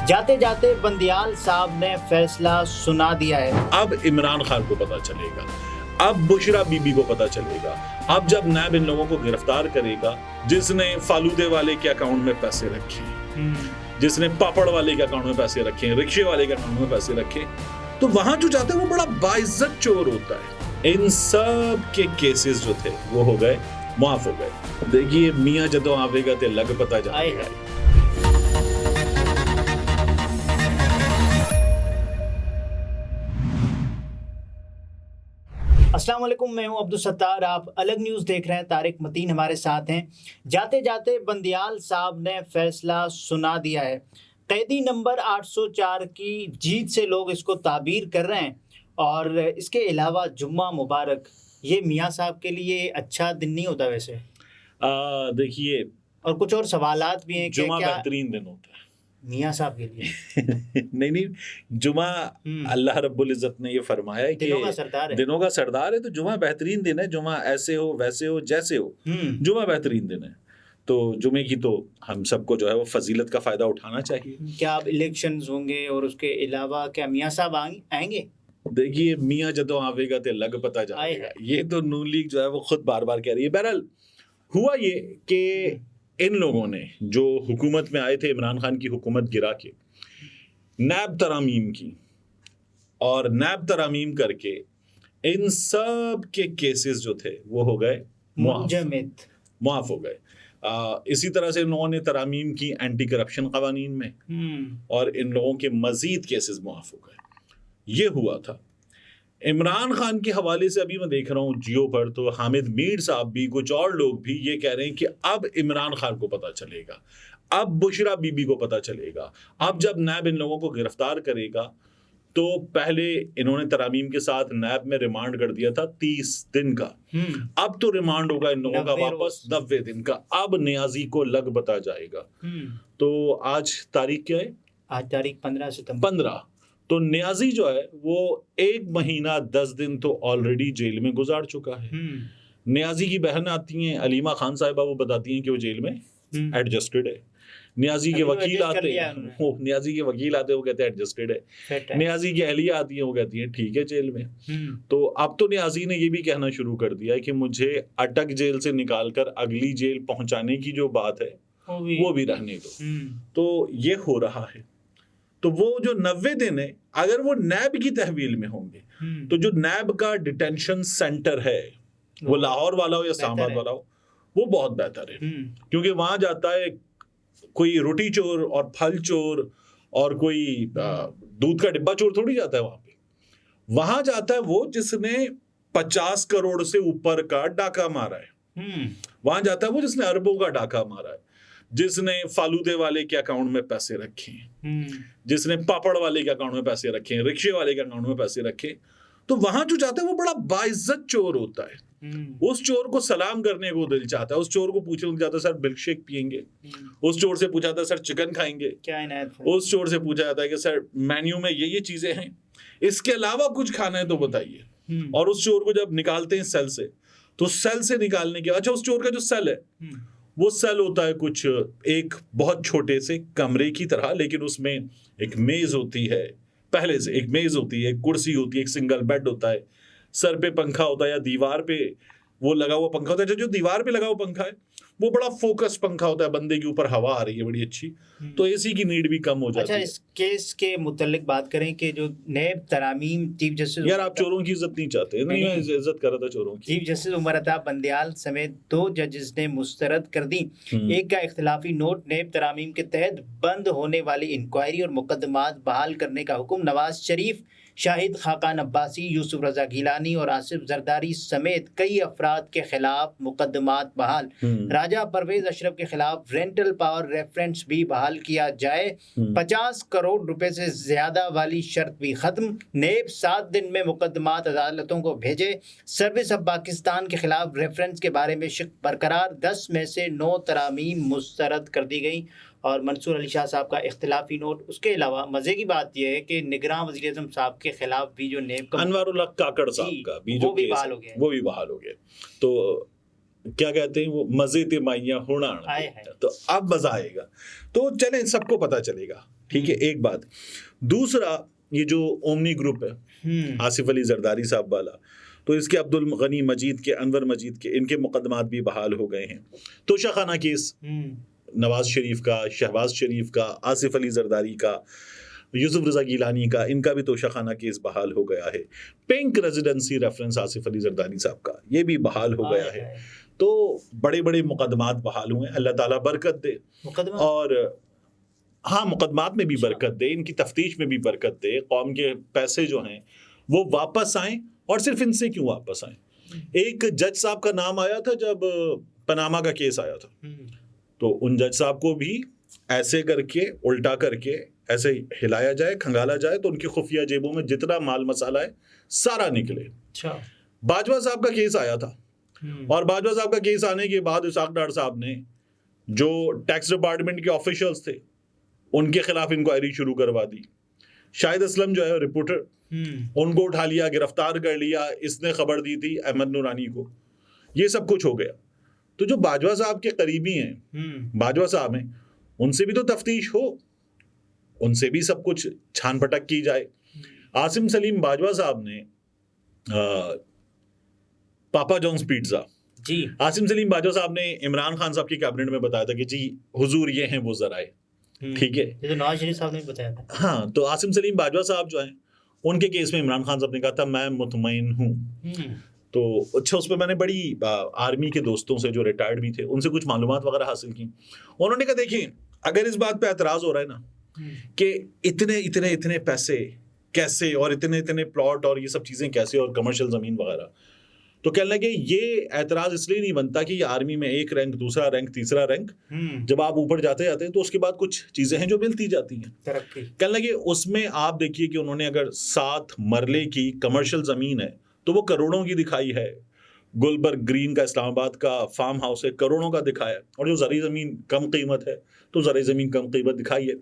जाते जाते बंदियाल साहब ने फैसला सुना दिया है। अब इमरान खान को पता चलेगा, अब बुशरा बीबी को पता चलेगा, अब जब नैब इन लोगों को गिरफ्तार करेगा जिसने फालूदे वाले के अकाउंट में पैसे रखे, जिसने पापड़ वाले के अकाउंट में पैसे रखे, रिक्शे वाले के अकाउंट में पैसे रखे, तो वहां जो जाता है वो बड़ा बाइज्जत चोर होता है। इन सब के केसेस जो थे वो हो गए, माफ हो गए। देखिए मियां जदों आवेगा ते लग पता जाएगा। अस्सलाम वालेकुम, मैं हूं अब्दुल सत्तार। आप अलग न्यूज़ देख रहे हैं। तारिक मतीन हमारे साथ हैं। जाते जाते बंदियाल साहब ने फैसला सुना दिया है। कैदी नंबर 804 की जीत से लोग इसको ताबीर कर रहे हैं। और इसके अलावा जुम्मा मुबारक, ये मियाँ साहब के लिए अच्छा दिन नहीं होता वैसे। देखिए, और कुछ और सवालात भी हैं कि जुम्मा क्या बेहतरीन दिन होता है मियाँ साहब के लिए। नहीं, जुमा अल्लाह रब्बुल इज्जत ने ये फरमाया है कि दिनों का सरदार है, दिनों का सरदार है, तो जुमा बेहतरीन दिन है। जुमा ऐसे हो वैसे हो जैसे हो, जुमा बेहतरीन दिन है। तो जुमे की तो हम सबको जो है वो फजीलत का फायदा उठाना चाहिए। क्या अब इलेक्शंस होंगे और उसके अलावा क्या मियाँ साहब आएंगे? देखिए मियाँ जदों आवेगा ते लग पता जाएगा। ये तो नून लीग जो है वो खुद बार बार कह रही है। बहरहाल हुआ ये कि इन लोगों ने जो हुकूमत में आए थे, इमरान खान की हुकूमत गिरा के नैब तरामीम की, और नैब तरामीम करके इन सब के केसेस जो थे वो हो गए मुआफ हो गए। इसी तरह से इन लोगों ने तरामीम की एंटी करप्शन कवानीन में, और इन लोगों के मजीद केसेस मुआफ हो गए। ये हुआ था। इमरान खान के हवाले से अभी मैं देख रहा हूँ जियो पर, तो हामिद मीर साहब भी, कुछ और लोग भी ये कह रहे हैं कि अब इमरान खान को पता चलेगा, अब बुशरा बीबी को पता चलेगा, अब जब नैब इन लोगों को गिरफ्तार करेगा। तो पहले इन्होंने तरामीम के साथ नैब में रिमांड कर दिया था 30 दिन का, अब तो रिमांड होगा इन लोगों का वापस 90 दिन का। अब नियाजी को लग बता जाएगा। तो आज तारीख क्या है? आज तारीख 15 सितंबर। 15। तो नियाजी जो है वो 1 महीना 10 दिन तो ऑलरेडी जेल में गुजार चुका है। नियाजी की बहन आती हैं अलीमा खान साहिबा, वो बताती हैं कि वो जेल में एडजस्टेड है। नियाजी के वकील आते हैं, वो कहते हैं एडजस्टेड है। नियाजी की अहलिया आती है, वो कहती हैं ठीक है जेल में। तो अब तो नियाजी ने ये भी कहना शुरू कर दिया है कि मुझे अटक जेल से निकालकर अगली जेल पहुंचाने की जो बात है वो भी रहने दो। तो ये हो रहा है। तो वो जो 90 दिन है, अगर वो नैब की तहवील में होंगे, तो जो नैब का डिटेंशन सेंटर है वो लाहौर वाला हो या इस्लामाबाद वाला हो, वो बहुत बेहतर है। क्योंकि वहां जाता है कोई रोटी चोर और फल चोर और कोई दूध का डिब्बा चोर थोड़ी जाता है वहां जाता है वो जिसने 50 करोड़ से ऊपर का डाका मारा है। वहां जाता है वो जिसने अरबों का डाका मारा है, जिसने फालूदे वाले के अकाउंट में पैसे रखे, जिसने पापड़ वाले के अकाउंट में पैसे रखे, रिक्शे वाले के अकाउंट में पैसे रखे। तो वहां जो जाता है वो बड़ा बाइज्जत चोर होता है। उस चोर को सलाम करने को दिल चाहता है, उस चोर को पूछने जाता है सर मिल्क शेक पियेंगे, उस चोर से पूछा जाता है सर चिकन खाएंगे, उस चोर से पूछा जाता है कि सर मेन्यू में ये चीजें हैं, इसके अलावा कुछ खाना है तो बताइए। और उस चोर को जब निकालते हैं सेल से, तो सेल से निकालने के, अच्छा उस चोर का जो सेल है वो सेल होता है कुछ एक बहुत छोटे से कमरे की तरह, लेकिन उसमें एक मेज होती है, पहले से एक मेज होती है, एक कुर्सी होती है, एक सिंगल बेड होता है, सर पे पंखा होता है या दीवार पे वो लगा हुआ पंखा होता है। जो दीवार पे लगा हुआ पंखा है वो बड़ा फोकस पंखा होता है, बंदे के ऊपर हवा आ रही है बड़ी अच्छी, तो एसी की नीड भी कम हो जाती है। अच्छा, इस केस के मुतल्लिक बात करें कि जो नैब तरामीम चीफ जस्टिस, यार आप चोरों की इज्जत नहीं चाहते? नहीं, मैं इज्जत कर रहा था चोरों की। चीफ जस्टिस उमर अता बंदियाल समेत 2 जजेस ने मुस्तरद कर दी एक का इख्तिलाफी नोट। नैब तरामीम के तहत बंद होने वाली इंक्वायरी और मुकदमात बहाल करने का हुक्म नवाज शरीफ, शाहिद खाकान अब्बासी, यूसुफ रजा गिलानी और आसिफ जरदारी समेत कई अफराद के खिलाफ मुकदमात बहाल। राजा परवेज अशरफ के खिलाफ रेंटल पावर रेफरेंस भी बहाल किया जाए। 50 करोड़ रुपए से ज्यादा वाली शर्त भी खत्म। नेब 7 दिन में मुकदमात अदालतों को भेजे। सर्विस ऑफ पाकिस्तान के खिलाफ रेफरेंस के बारे में शिक बरकरार। 10 में से 9 तरामीम मुस्तरद कर दी गई और मंसूर अली शाह साहब का इख्तिलाफी नोट। उसके अलावा मजे की बात यह है कि निगरान वज़ीर आज़म साहब के खिलाफ भी जो नेब का अनवारुल्लाह काकड़ साहब का भी जो केस बहाल हो गया, वो भी बहाल हो गया। तो क्या कहते हैं वो, मजे ते माइया होना, तो अब मजा आएगा। तो चलें, सबको पता चलेगा ठीक है, एक बात। दूसरा, ये जो ओमनी ग्रुप है आसिफ अली जरदारी साहब वाला, तो इसके अब्दुल गनी मजीद के, अनवर मजीद के, इनके मुकदमात भी बहाल हो गए हैं। तोशाखाना केस नवाज शरीफ का, शहबाज शरीफ का, आसिफ अली जरदारी का, यूसुफ रजा गिलानी का, इनका भी तोशाखाना केस बहाल हो गया है। Pink residency reference Asif Ali Zardari साहब का, ये भी बहाल हो गया है। तो बड़े बड़े मुकदमात बहाल हुए। अल्लाह ताला बरकत दे, और हाँ, मुकदमात में भी बरकत दे, इनकी तफ्तीश में भी बरकत दे। कौम के पैसे जो हैं वो वापस आएँ, और सिर्फ इनसे क्यों वापस आएँ। एक जज साहब का नाम आया था जब पनामा का केस आया था, तो उन जज साहब को भी ऐसे करके, उल्टा करके ऐसे हिलाया जाए, खंगाला जाए, तो उनकी खुफिया जेबों में जितना माल मसाला है सारा निकले। अच्छा। बाजवा साहब का केस आया था, और बाजवा साहब का केस आने के बाद इसाक डार साहब ने, जो टैक्स डिपार्टमेंट के ऑफिशियल्स थे, उनके खिलाफ इंक्वायरी शुरू करवा दी। शाहिद असलम जो है रिपोर्टर, उनको उठा लिया, गिरफ्तार कर लिया, इसने खबर दी थी अहमद नूरानी को। ये सब कुछ हो गया। तो जो बाजवा साहब के करीबी हैं, बाजवा साहब हैं, उनसे भी तो तफ्तीश हो, उनसे भी सब कुछ छान पटक की जाए। आसिम सलीम बाजवा साहब ने पापा जॉन्स पिज्जा जी, आसिम सलीम बाजवा साहब ने इमरान खान साहब की कैबिनेट में बताया था कि जी हुजूर ये हैं वो जराए, ठीक है, ये तो नवाज शरीफ साहब ने भी बताया था। हाँ, तो आसिम सलीम बाजवा साहब जो हैं, उनके केस में इमरान खान साहब ने कहा था मैं मुतमईन हूँ। तो अच्छा, उस पर मैंने बड़ी आर्मी के दोस्तों से जो रिटायर्ड भी थे, उनसे कुछ मालूमात वगैरह हासिल की। उन्होंने कहा देखिए, अगर इस बात पे एतराज़ हो रहा है ना कि इतने इतने इतने पैसे कैसे, और इतने इतने प्लॉट और ये सब चीज़ें कैसे, और कमर्शियल ज़मीन वगैरह, तो कहने लगे ये एतराज़ इसलिए नहीं बनता कि आर्मी में एक रैंक, दूसरा रैंक, तीसरा रैंक, जब आप ऊपर जाते जाते हैं तो उसके बाद कुछ चीज़ें हैं जो मिलती जाती हैं, तरक्की। कहने लगे उसमें आप देखिए कि उन्होंने अगर 7 मरले की कमर्शियल ज़मीन है तो वो करोड़ों की दिखाई है। गुलबर्ग ग्रीन का इस्लामाबाद का फार्म हाउस है, करोड़ों का दिखाया, और जो ज़री ज़मीन कम कीमत है तो ज़री ज़मीन कम कीमत दिखाई है।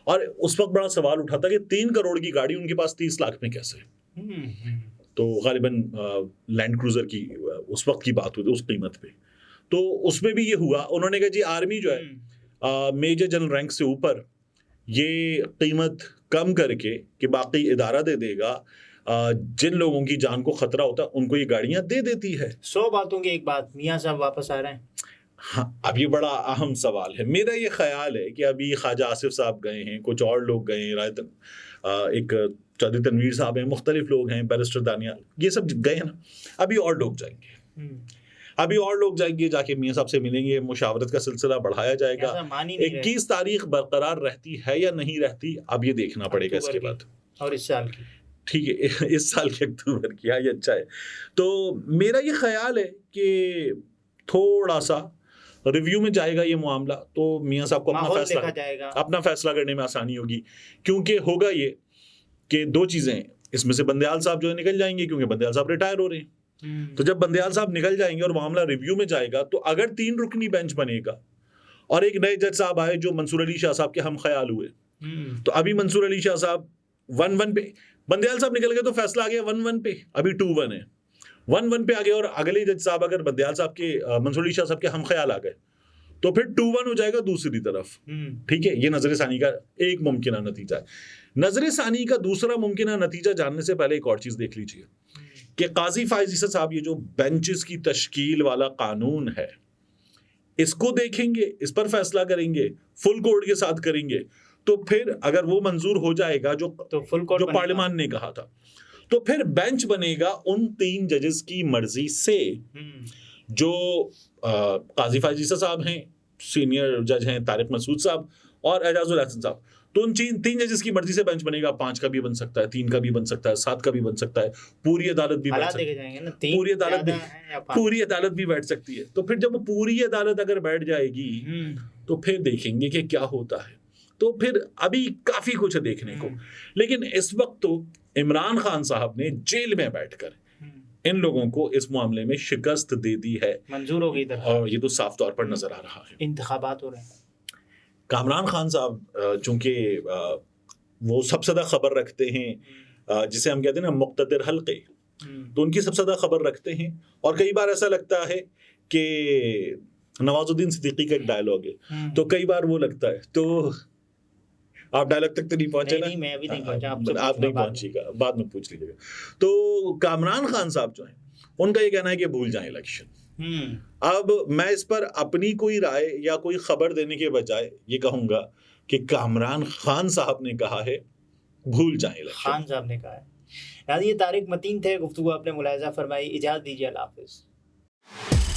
और उस वक्त बड़ा सवाल उठाता कि 3 करोड़ की गाड़ी उनके पास 30 लाख में कैसे, तो गालिबन लैंड क्रूज़र की उस वक्त की बात हुई उस कीमत पे। तो उसमें भी ये हुआ। उन्होंने कहा जी आर्मी जो है मेजर जनरल रैंक से ऊपर ये कीमत कम करके कि बाकी इदारा दे देगा, जिन लोगों की जान को खतरा होता है उनको ये गाड़ियां दे देती है। 100 बातों की एक बात, मियां साहब वापस आ रहे हैं। हाँ, अब ये बड़ा अहम सवाल है। मेरा ये ख्याल है कि अभी ख्वाजा आसिफ साहब गए हैं, कुछ और लोग गए हैं, एक चौधरी तनवीर साहब हैं, मुख्तलिफ लोग हैं, बैरिस्टर दानियाल, ये सब गए हैं ना, अभी और लोग जाएंगे, अभी और लोग जाएंगे, जाके मियां साहब से मिलेंगे, मुशावरत का सिलसिला बढ़ाया जाएगा। 21 तारीख बरकरार रहती है या नहीं रहती, अब ये देखना पड़ेगा इसके बाद। और इस साल की, ठीक है, इस साल के अक्टूबर की, हाँ ये अच्छा है। तो मेरा ये ख्याल है कि थोड़ा सा रिव्यू में जाएगा ये मामला, तो मियां साहब को अपना फैसला करने में आसानी होगी। क्योंकि होगा ये कि 2 चीज़ें, इसमें से बंदयाल साहब जो है निकल जाएंगे, क्योंकि बंदयाल साहब रिटायर हो रहे हैं। तो जब बंदयाल साहब निकल जाएंगे और मामला रिव्यू में जाएगा, तो अगर 3 रुकनी बेंच बनेगा और एक नए जज साहब आए जो मंसूर अली शाह साहब के हम ख्याल हुए, तो अभी मंसूर अली शाह साहब 1-1 पे, बंदयाल साहब निकल गए तो फैसला आ गया 1-1 पे, अभी 2-1 है, 1-1 पे आ गए। और अगले जज साहब अगर बंदयाल साहब के, मंसूर अली शाह साहब के हम ख्याल आ गए, तो फिर 2-1 हो जाएगा दूसरी तरफ। ठीक है, ये नजर सानी का एक मुमकिन नतीजा है। नजर सानी का दूसरा मुमकिन नतीजा जानने से पहले एक और चीज देख लीजिए कि काजी फायज ईसा साहब, ये जो बेंचेस की तश्कील वाला कानून है, इसको देखेंगे, इस पर फैसला करेंगे, फुल कोर्ट के साथ करेंगे, तो फिर अगर वो मंजूर हो जाएगा जो पार्लियामान ने कहा था, तो फिर बेंच बनेगा उन 3 जजेस की मर्जी से, जो काजी फायज ईसा साहब हैं, सीनियर जज हैं तारिक मसूद साहब और एजाजुल हसन साहब। तो उन 3 जजेस की मर्जी से बेंच बनेगा। 5 का भी बन सकता है, 3 का भी बन सकता है, 7 का भी बन सकता है, पूरी अदालत भी बैठ सकती है, पूरी अदालत भी बैठ सकती है। तो फिर जब पूरी अदालत अगर बैठ जाएगी तो फिर देखेंगे कि क्या होता है। तो फिर अभी काफी कुछ है देखने को, लेकिन इस वक्त तो इमरान खान साहब ने जेल में बैठकर इन लोगों को इस मामले में शिकस्त दे दी है, मंजूर हो गई, और ये तो साफ तौर पर नजर आ रहा है। इंतखाबात हो रहे हैं। कामरान खान साहब चूंकि वो सबसे ज्यादा खबर रखते हैं, जिसे हम कहते हैं ना मुक्तदिर हल्के, तो उनकी सबसे ज्यादा खबर रखते हैं। और कई बार ऐसा लगता है कि नवाजुद्दीन सिद्दीकी का एक डायलॉग है, तो कई बार वो लगता है, तो आप डायलॉग तक तो नहीं पहुंचे ना? नहीं, मैं अभी नहीं पहुंचा, आप आपसे आप नहीं पूछूंगा बाद में। पहुंचिएगा, बाद में पूछ लीजिएगा। तो कामरान खान साहब जो हैं, उनका ये कहना है कि भूल जाएं इलेक्शन। अब मैं इस पर अपनी कोई राय या कोई खबर देने के बजाय ये कहूंगा कि कामरान खान साहब ने कहा है भूल जाएं इलेक्शन। खान साहब ने कहा है। यानी ये तारिक मतीन थे, गुफ्तगू आपने मुलाहिजा फरमाई। इजाज़त दीजिए, अल्लाह हाफ़िज़।